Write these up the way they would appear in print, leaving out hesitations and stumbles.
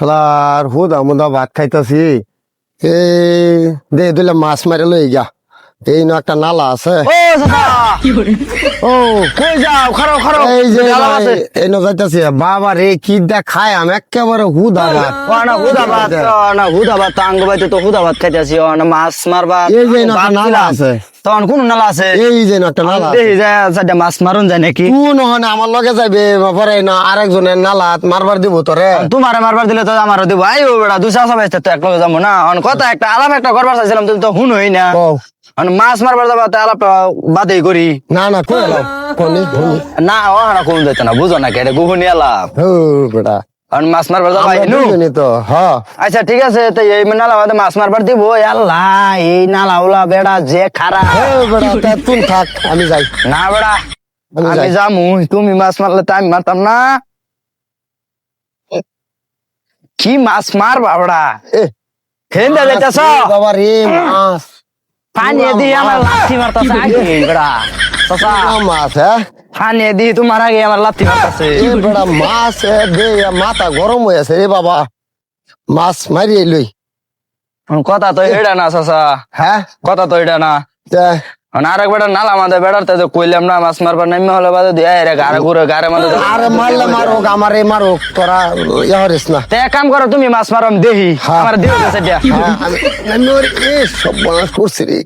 শালার হুদা মুদা ভাত খাইতাছি। এই দে দিলে মাছ মারে লই গা। এই না একটা নালা আছে। ও চাচা ও কই যাও খারাপ খারাপ এই যে নালা আছে এই ন যাইতাছি। বাবা রে কি দা খায় আমি একেবারে হুদা ভাত। না হুদা ভাত আঙ্গ বাইতে তো হুদা ভাত খাইতেছি না মাছ মারবা এই যে না একটা নালা আছে। তখন কোন নালা আছে এই যে না একটা নালা আছে। দেখি যায় মাছ মারুন যায় নাকি কোন হনে আমার লগে যাইবে পরে না আরেকজনের নালাত মারবার দিব তোরে। তোমারে মারবার দিলে তো আমারও দিব আইও বেড়া দুই চাষা বাইতে তো এক লগে যাবো না কথা একটা আলাপ একটা করবার চাইছিলাম তুমি তো হুনই না কও মাছ মারবার যাবা তা আলাপ বাদেই করি না না কই এলাম কোনি কোনি না ও না কোন যাইতে না বুঝো না কেটে গুহনি আলাপ ও বেটা মাছ মারবার যাবা আমরা হিনু দুইজনই তো হ্যাঁ। আচ্ছা ঠিক আছে তো এই নালা বাদে মাছ মারবার দিব আল্লাহ এই নালা উলা বেড়া যে খারাপ বেটা তা তুই থাক আমি যাই। না বেড়া আমি আমি যাই। যামু তুমি মাছ মারলে তো আমি মারতাম না কি মাছ মারবা বেড়া এ খেন্দা যাইতেছ বাবা রে মাছ পানি দিয়ে আমার লাথি মারতাছে আগে বেড়া চাচা মাছ হ্যাঁ। পানি দিয়ে তোমার আগে আমার লাথি মারতাছে এ বেটা মাছ দে মাথা গরম হয়ে আছে রে বাবা মাছ মারি লই। কথা তো এটা না চাচা হ্যাঁ কথা তো এটা না তে আরেক বেড়া নালা আমাদের বেড়াতে তো কইলাম না মাছ মারবার নামে হলে বাদে দিয়ে রে গাড়ে ঘুরে গাড়ে মাঝে আরে মারলে মারুক আমারে মারুক তোরা ইয়া হরিস না। তে এক কাম করো তুমি মাছ মারো আমি দেখি হ্যাঁ। আমার দেহ গেছে দিয়া। হ্যাঁ, আমি ওর এ সব বাস করছি রে।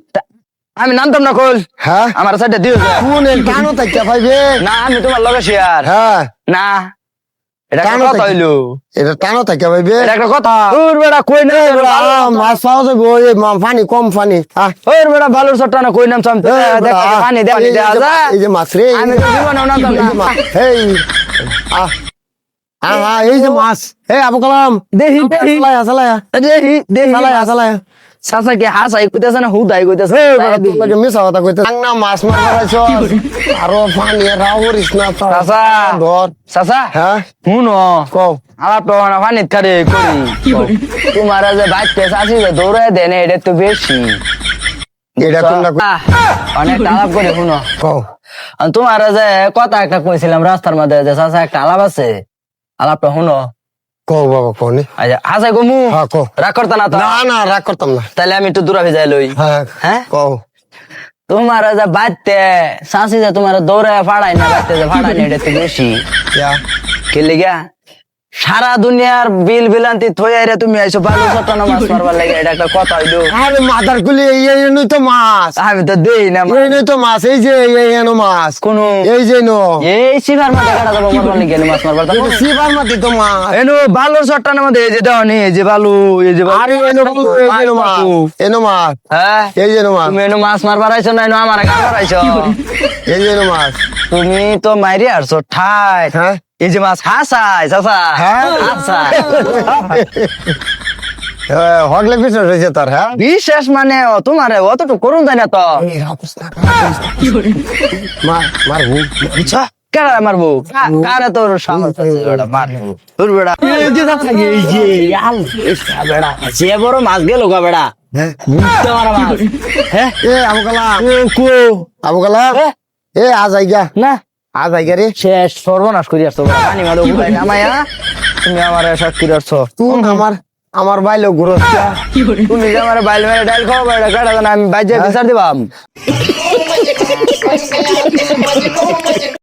আমি নামতাম না কইল হ্যাঁ আমার সাইডে দিও যায় কোন টানো তাইকা পাইবে। না আমি তোমার লগে শেয়ার হ্যাঁ না এটা টানো একটা কথা থাকি। হইলো এটা টানো তাইকা পাইবে। এটা একটা কথা ওর বেড়া কই না মাছ পাওয়া যাবে ওই পানি কম পানি। ওর বেড়া ভালোর চট্টা না কই নাম চাম পানি দেওয়া দেওয়া যায় এই যে মাছ রে আমি তো জীবনে নামতাম না এই এই যে মাছ এই আবু কালাম দেখি দেখি চালায়া চালায়া দেখি দেখি চালায়া চালায়া চাচা কি হাসাই কইতেছে না হুদাই কইতেছে তোকে মিছা কথা কইতে না মাছ মারবার আরো পানি রাউরিস না চাচা ধর। চাচা হ্যাঁ শুনো কও আমার তো না পানিত খারে করি তোমার যে বাইতে চাষি যে দৌড়ে দেন এটা তো বেশি এটা কোনটা অনেক আলাপ করে শুনো কও তোমার যে কথা একটা কইছিলাম রাস্তার মধ্যে যে চাচা একটা আলাপ আছে আলাপটা শুনো কও বাবা কোনি আচ্ছা হাসাই গমু হ্যাঁ কও রাগ করতা না তো না না রাগ করতাম না তাহলে আমি একটু দূরা ভিজাই লই হ্যাঁ হ্যাঁ কও তোমার যে বাইতে চাষি যে তোমার দৌড়ে ফাড়াই না বাইতে যে ফাড়াই না এটা তো বেশি ইয়া কে লিগা সারা দুনিয়ার বিল বিলান্তি থইয়া রে তুমি আইছো বালু চট্টানো মাছ মারবার লাগে এটা একটা কথা হইলো আরে মাথার কুলি এই নই তো মাছ আমি তো দেই না এই নই তো মাছ এই যে এই এনো মাছ কোন এই যে নো এই সিভার মাথা কাটা যাবো মারবার লাগে মাছ মারবার যাবো সিবার মাটি তো মাছ এনো বালুর চট্টানোর মধ্যে এই যে দাওনি এই যে বালু এই যে বালু। আরে এনো এই যে মাছ এনো মাছ হ্যাঁ এই যে মাছ তুমি এনো মাছ মারবার আইছো না এনো আমার গাড়বার আইছো এই যে মাছ তুমি তো মাইরি আসছো ঠাই হ্যাঁ এই যে মাছ হাসাই চাচা হ্যাঁ? হাসাই হগলে পিছনে রয়েছে তোর হ্যাঁ বিশেষ মানে তোমার অতটুকু করুন যায় না তো মার মার বুঝছো কেডা মারবো কারে তোর সাহস আছে ওটা মারবো তোর বেড়া এই যে চাচা এই যে আল এসা বেড়া যে বড় মাছ গেল গা বেড়া হ্যাঁ বুঝতে পারা মাছ হ্যাঁ এ আবু কালাম কো আবু কালাম এ আজ আইগা না আজ আইগা রে শেষ সর্বনাশ করি আসছো পানি মারো উপায় কামায়া তুমি আমার সব কি আসছো তুই আমার বাইলো ঘুরস তুমি যে আমার বাইল মেরে ডাইল খাও বেড়া কাটা আমি বাইজে বিচার দিবাম